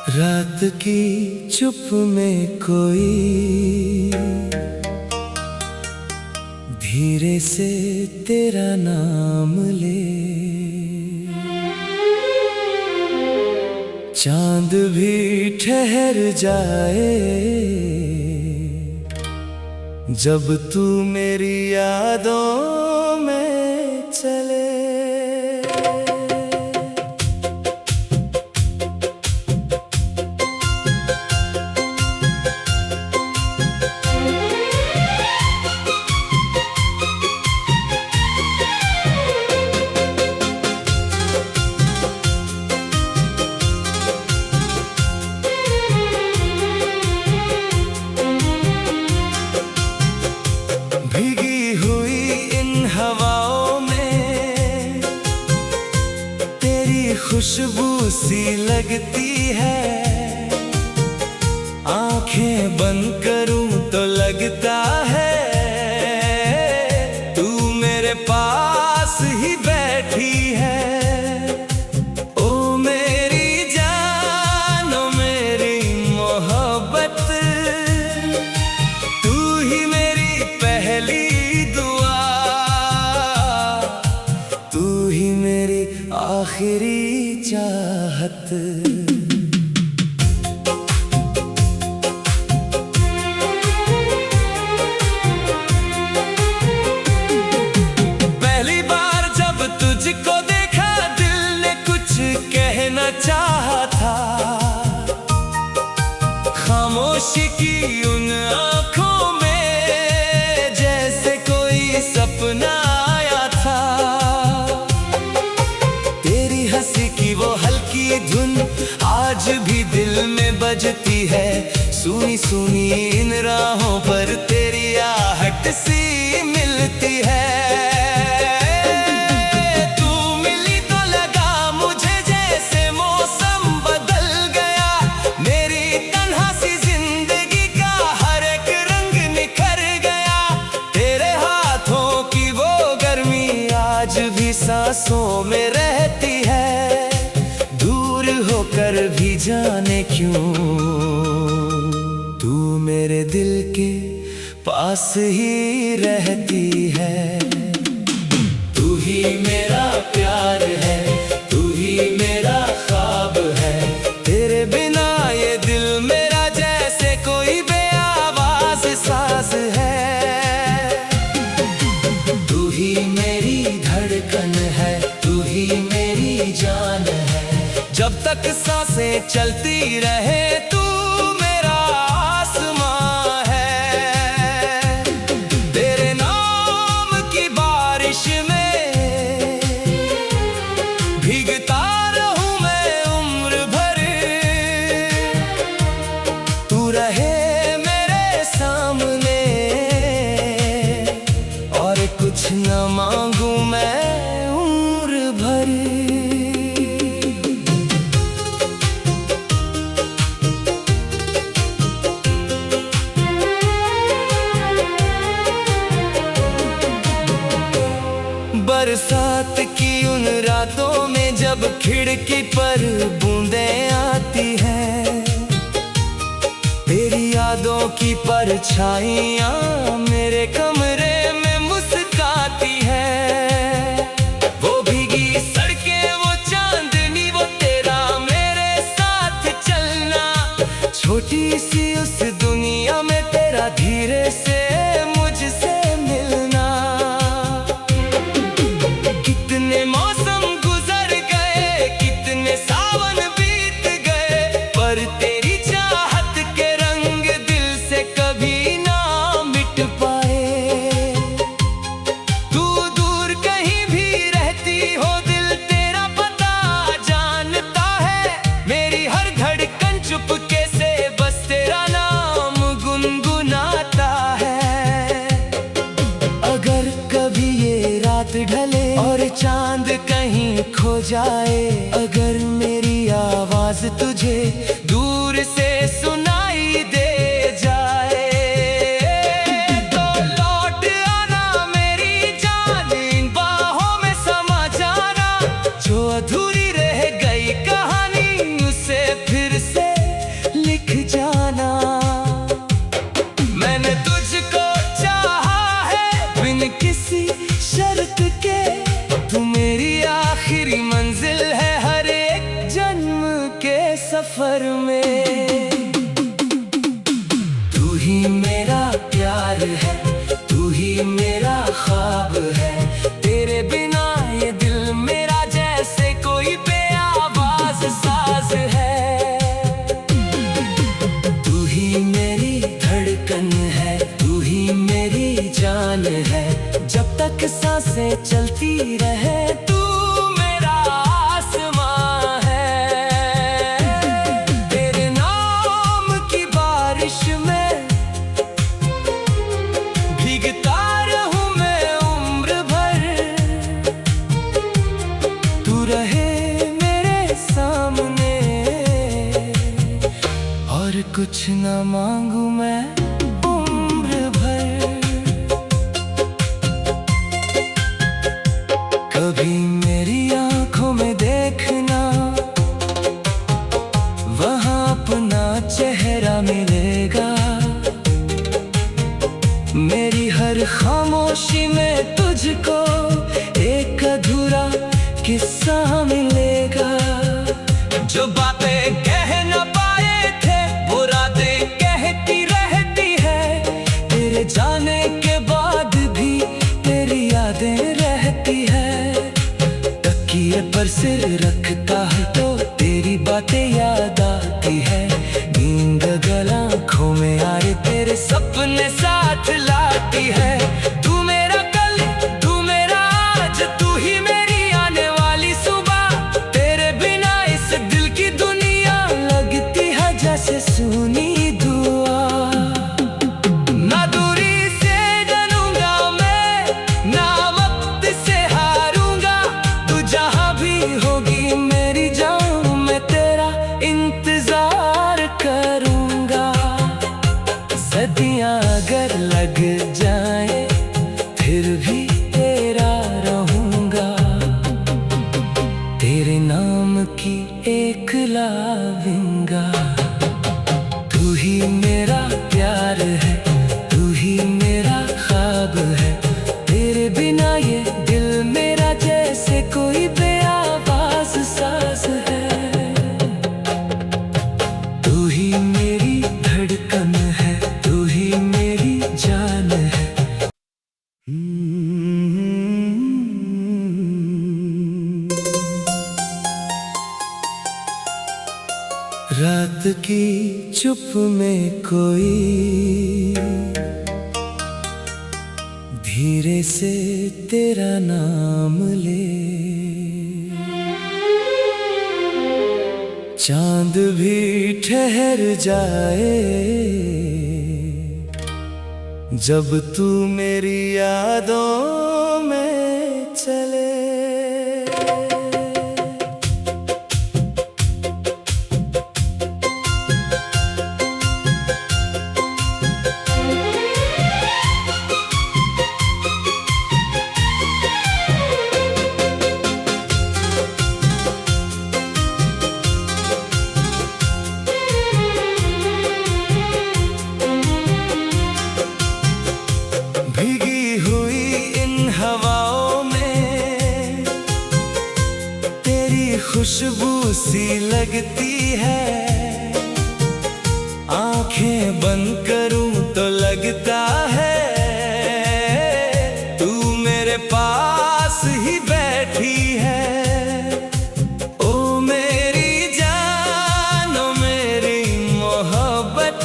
रात की चुप में कोई धीरे से तेरा नाम ले, चांद भी ठहर जाए जब तू मेरी यादों में चले। भीगी हुई इन हवाओं में तेरी खुशबू सी लगती है, आंखें बंद करूं तो लगता है तू मेरे पास ही बैठी है। ओ मेरी जान, ओ मेरी मोहब्बत, तू ही मेरी पहली दुआ, तू ही मेरी आखिरी चाहत। पहली बार जब तुझको देखा दिल ने कुछ कहना चाहा था, खामोशी की उन आंखों में जैसे कोई सपना आया था। तेरी हंसी की वो हल्की धुन आज भी दिल में बजती है, सुनी सुनी इन राहों पर तेरी आहट सी मिलती है। तू मिली तो लगा मुझे जैसे मौसम बदल गया, मेरी तन्हा सी जिंदगी का हर एक रंग निखर गया। तेरे हाथों की वो गर्मी आज भी सांसों में रहती है, दूर होकर भी जाने क्यों तू मेरे दिल के पास ही रहती है। तू ही मेरा प्यार है, तू ही मेरा ख्वाब है, तेरे बिना ये दिल मेरा जैसे कोई बेआवाज साज है। तू ही मेरी धड़कन है, तू ही मेरी जान है, जब तक सांसें चलती रहे तू मेरा आसमां है। तेरे नाम की बारिश में भीगता रहूं मैं उम्र भर, तू रहे मेरे सामने और कुछ न मांगू मैं उम्र भर। बरसात की उन रातों में जब खिड़की पर बूंदें आती हैं, तेरी यादों की परछाइयां मेरे कमरे में मुस्काती है। वो भीगी सड़कें, वो चांदनी, वो तेरा मेरे साथ चलना, छोटी सी उस दुनिया में तेरा धीरे से मुझसे मिलना। कितने मौसम गुजर गए, कितने सावन बीत गए, पर तेरी चाहत के रंग दिल से कभी ना मिट पाए। तू दूर कहीं भी रहती हो दिल तेरा पता जानता है, मेरी हर धड़कन चुपके से बस तेरा नाम गुनगुनाता है। अगर कभी ये रात ढले और चांद कहीं खो जाए, अगर मेरी आवाज तुझे दूर से सुनाई दे जाए, तो लौट आना मेरे है। जब तक सांसें चलती रहे तू मेरा आसमां है। तेरे नाम की बारिश में भीगता रहूं मैं उम्र भर। तू रहे मेरे सामने और कुछ न मांगू मैं उम्र भर। कभी मेरी आंखों में देखना, वहां अपना चेहरा मिलेगा। मेरी हर खामोशी में तुझको एक अधूरा किस्सा मिलेगा। जो बातें कह न पाए थे वो रातें कहती रहती है। तेरे जाने के बाद भी तेरी यादें रहती है। तकिए पर सिर रखता है तो तेरी बातें याद आती है। नींद गल आँखों में आए तेरे सपने साथ लाती है। तू मेरा कल, तू मेरा आज, तू ही मेरी आने वाली सुबह। तेरे बिना इस दिल की दुनिया लगती है जैसे सुनी दुआ। ना दूरी से डरूंगा मैं, ना वक्त से हारूंगा। तू जहां भी होगी मेरी जान, मैं तेरा इंतजार करूंगा। सदियां अगर लग जाए फिर भी तेरा रहूंगा। तेरे नाम की एक लाविंगा। तू ही मेरा प्यार है, तू ही मेरा ख्वाब है। तेरे बिना ये दिल मेरा जैसे कोई बेआवाज साज है। तू ही मेरी धड़कन है, तू ही मेरी जान है। रात की चुप में कोई धीरे से तेरा नाम ले। चांद भी ठहर जाए जब तू मेरी यादों में चले। भीगी हुई इन हवाओं में तेरी खुशबू सी लगती है। आंखें बंद करूं तो लगता है तू मेरे पास ही बैठी है। ओ मेरी जान, ओ मेरी मोहब्बत,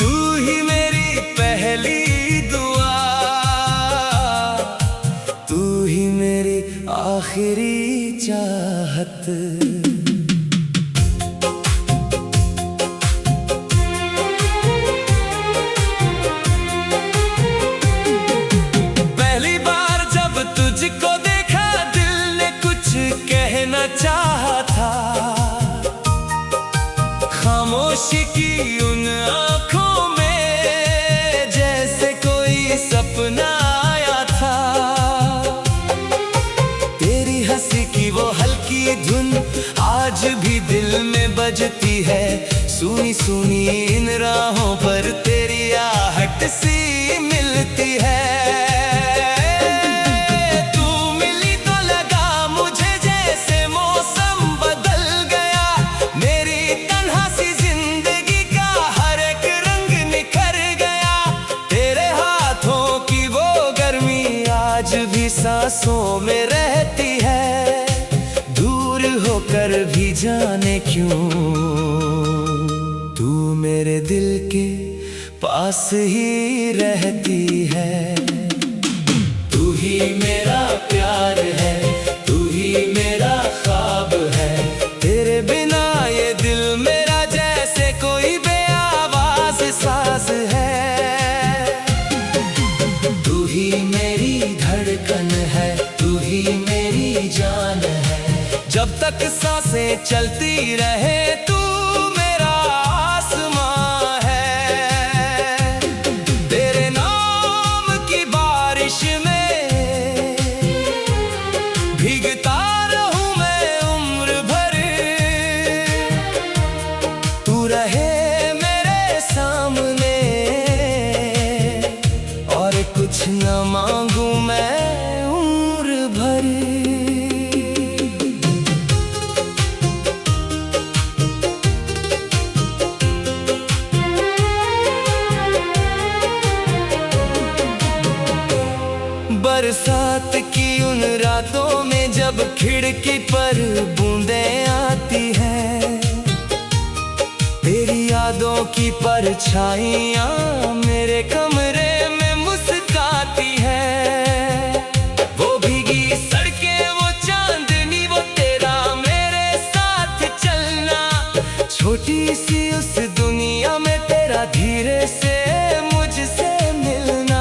तू ही मेरी पहली दुआ, तू ही मेरी आखिरी चाहत। पहली बार जब तुझको देखा दिल ने कुछ कहना चाहा था। खामोशी की उन आंखों में जैसे कोई सपना आया था। तेरी हंसी की वो हल्की धुन आज भी दिल में बजती है। सुनी सुनी इन राहों पर तेरी आहट सी मिलती है। तू मिली तो लगा मुझे जैसे मौसम बदल गया। मेरी तन्हा सी जिंदगी का हर एक रंग निखर गया। तेरे हाथों की वो गर्मी आज भी सांसों में रहती है। दूर होकर भी जाने क्यों तू मेरे दिल के पास ही रहती है। तू ही मेरा प्यार है, तू ही मेरा ख्वाब है। तेरे बिना ये दिल मेरा जैसे कोई बेआवाज साज है। तू ही मेरी धड़कन है, तू ही मेरी जान है। जब तक सांसें चलती रहे तू मेरा आसमां है। तेरे नाम की बारिश में भीगता रहूं मैं उम्र भर। तू रहे मेरे सामने और कुछ न मांगू मैं उम्र भर। बरसात की उन रातों में जब खिड़की पर बूंदें आती हैं, तेरी यादों की परछाइयां मेरे कमरे में मुस्कुराती हैं। वो भीगी सड़कें, वो चांदनी, वो तेरा मेरे साथ चलना। छोटी सी उस दुनिया में तेरा धीरे से मुझसे मिलना।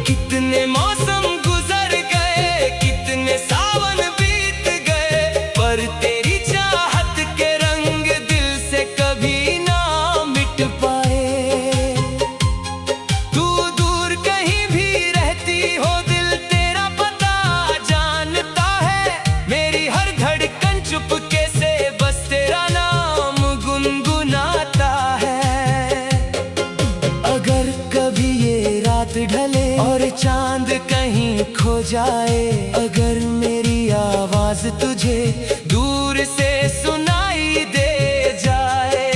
कितने मौसम गुजर गए, कितने सावन बीत गए, पर तेरी चाहत के रंग दिल से कभी ना मिट पाए। तू दूर कहीं भी रहती हो, दिल तेरा पता जानता है। मेरी हर धड़कन चुपके से बस तेरा नाम गुनगुनाता है। अगर कभी ये रात ढले और चांद कहीं खो जाए, अगर मेरी आवाज तुझे दूर से सुनाई दे जाए,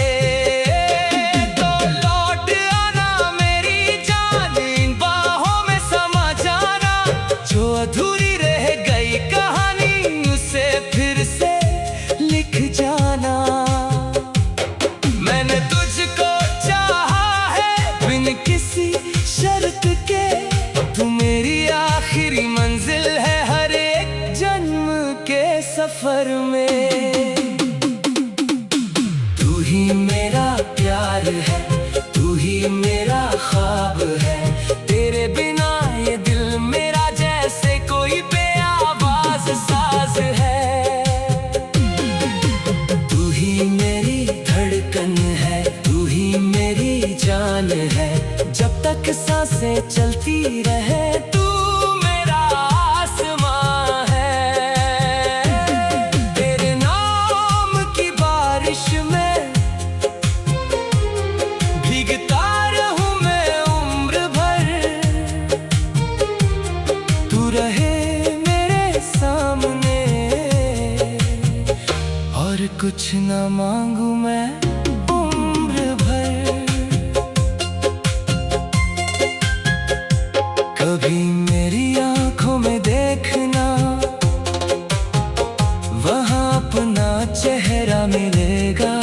तो लौट आना मेरी जान, इन बाहों में समा जाना। जो अधूरी रह गई कहानी उसे फिर से लिख जाना। मैंने तुझको चाहा है बिन किसी शर्त के। तू मेरी आखिरी मंजिल है हर एक जन्म के सफर में। तू ही मेरा प्यार है, तू ही मेरा ख्वाब है। तेरे बिना ये दिल मेरा जैसे कोई बेआवाज साज है। तू ही मेरी धड़कन है, तू ही मेरी जान है। जब तक सांसें चलती रहे तू मेरा आसमां है। तेरे नाम की बारिश में भीगता रहूं मैं उम्र भर। तू रहे मेरे सामने और कुछ न मांगू मैं उम्र भर। कभी मेरी आंखों में देखना, वहां अपना चेहरा मिलेगा।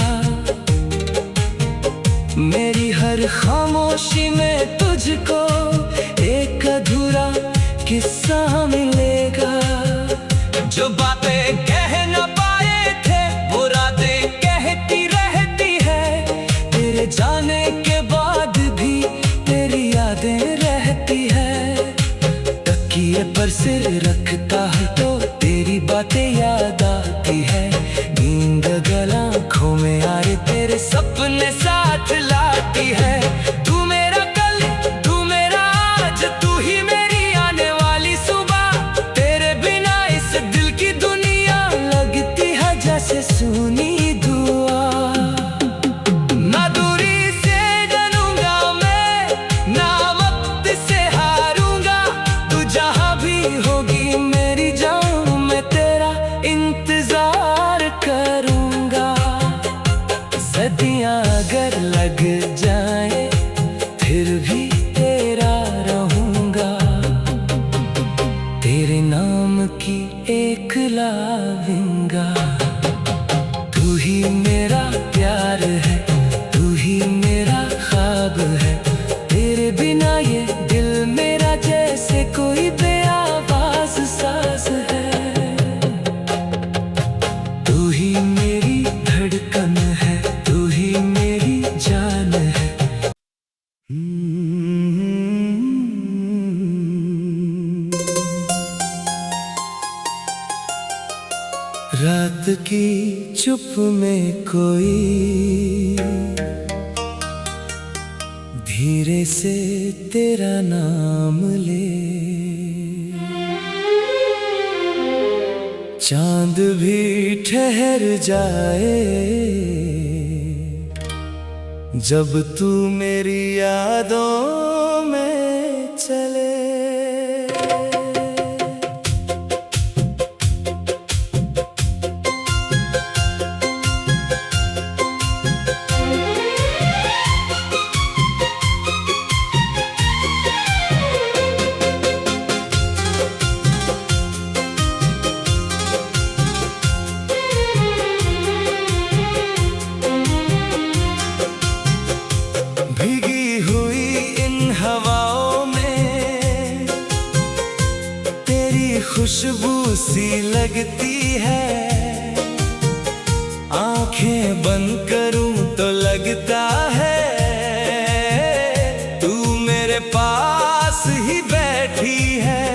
मेरी हर खामोशी में तुझको एक अधूरा किस्सा मिलेगा। जो बातें कह न पाए थे वो रातें कहती रहती है। तेरे जाने के बाद भी तेरी यादें रहती है। तकिए पर सिर रखता है तो तेरी बातें याद आती है। नींद गला आँखों में आए तेरे सपने साथ लाती है। तू मेरा कल, तू मेरा आज, तू ही मेरी आने वाली सुबह। तेरे बिना इस दिल की दुनिया लगती है जैसे सुनी दुआ। ना दूरी से जानूंगा मैं, ना वक्त से हारूंगा। तू जहां भी होगी मेरी जान, मैं तेरा इंतजार करूंगा। सदियां अगर लग जाए फिर भी तेरा रहूंगा। तेरे नाम की एक लाविंगा। तू ही मेरा प्यार है, तू ही की चुप में कोई धीरे से तेरा नाम ले। चांद भी ठहर जाए जब तू मेरी यादों में चले। भीगी हुई इन हवाओं में तेरी खुशबू सी लगती है। आंखें बंद करूं तो लगता है तू मेरे पास ही बैठी है।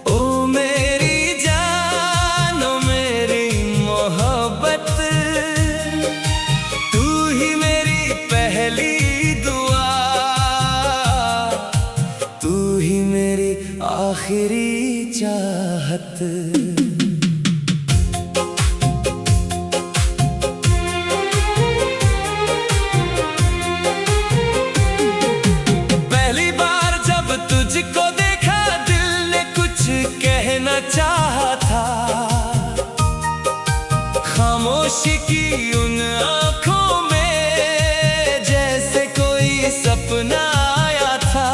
ओ मेरी जान, ओ मेरी मोहब्बत, तू ही मेरी पहली दुआ, तू ही मेरी आखिरी चाहत। पहली बार जब तुझको देखा दिल ने कुछ कहना चाहा था। खामोशी की उन आंखों में जैसे कोई सपना आया था।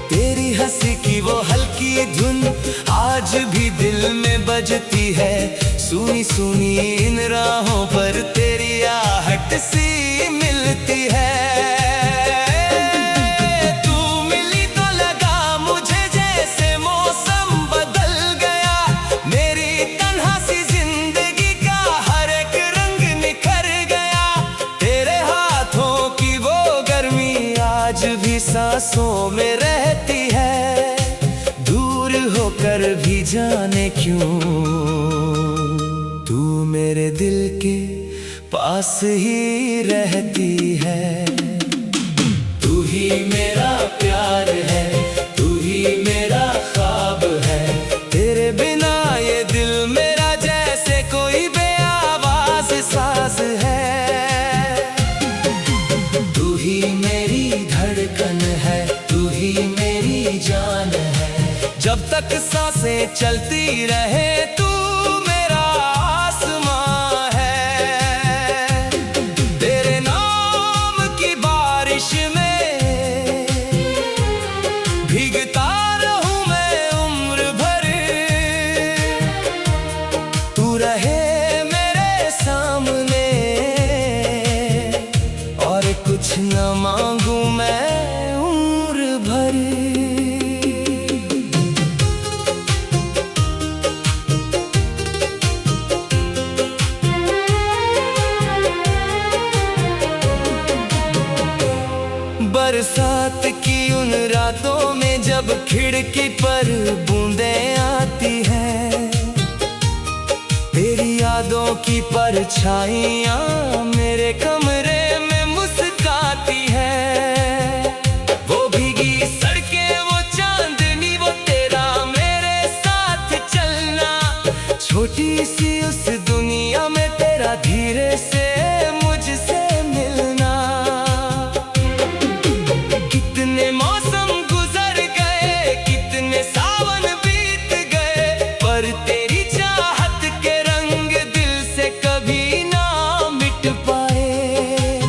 तेरी हंसी की वो हल्की धुन आज भी दिल में बजती है। सुनी सुनी इन राहों पर तेरी आहट सी मिलती है। तू मिली तो लगा मुझे जैसे मौसम बदल गया। मेरी तन्हा सी जिंदगी का हर एक रंग निखर गया। तेरे हाथों की वो गर्मी आज भी सांसों में रहती है। दूर होकर भी जाने क्यों तू मेरे दिल के पास ही रहती है। तू ही मेरा प्यार है, तू ही मेरा ख्वाब है। तेरे बिना ये दिल मेरा जैसे कोई बेआवाज साज है। तू ही मेरी धड़कन है, तू ही मेरी जान है। जब तक सांसें चलती रहे तू मेरा आसमां है। तेरे नाम की बारिश में भीगता रहूं मैं उम्र भर। तू रहे मेरे सामने और कुछ न मांगू मैं उम्र भर। बरसात की उन रातों में जब खिड़की पर बूंदें आती हैं। तेरी यादों की परछाइयां मेरे कमरे में मुस्काती है। वो भीगी सड़कें, वो चांदनी, वो तेरा मेरे साथ चलना। छोटी सी उस दुनिया में तेरा धीरे से मुझसे मिलना। कितने मौसम गुजर गए, कितने सावन बीत गए, पर तेरी चाहत के रंग दिल से कभी ना मिट पाए।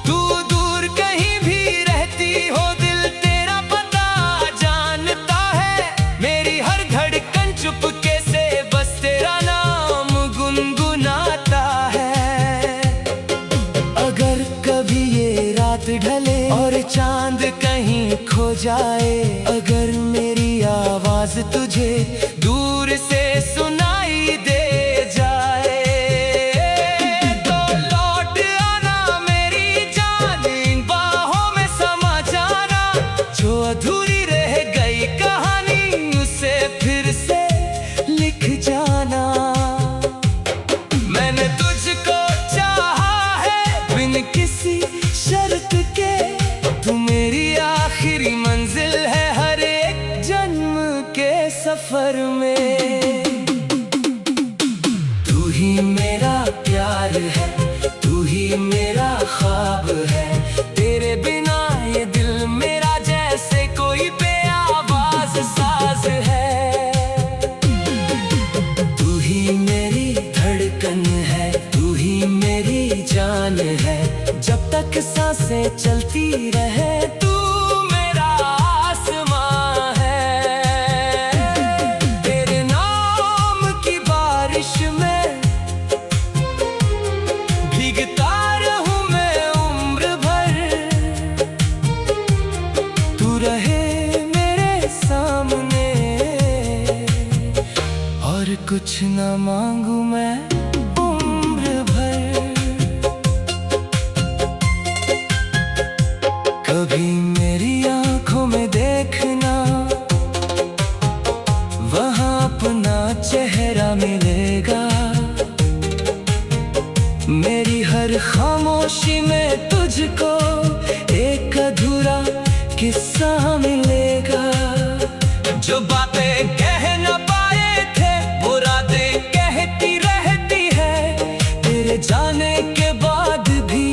तू दूर कहीं भी रहती हो दिल तेरा पता जानता है। मेरी हर धड़कन चुपके से बस तेरा नाम गुनगुनाता है। अगर कभी ये रात ढले और चांद कहीं खो जाए, अगर मेरी आवाज तुझे दूर से सुनाई दे जाए, तो लौट आना मेरी जान, इन बाहों में समा जाना। जो अधूरी रह गई कहानी उसे फिर से सांसें चलती रहे, तू मेरा आसमां है। तेरे नाम की बारिश में भीगता रहूं मैं उम्र भर, तू रहे मेरे सामने और कुछ न मांगू मैं उम्र भर। कभी मेरी आंखों में देखना, वहां अपना चेहरा मिलेगा। मेरी हर खामोशी में तुझको एक अधूरा किस्सा मिलेगा। जो बातें कह न पाए थे वो रातें कहती रहती है, तेरे जाने के बाद भी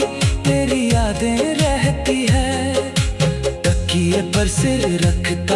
तेरी यादें रहती है। तकिए पर सिर रखता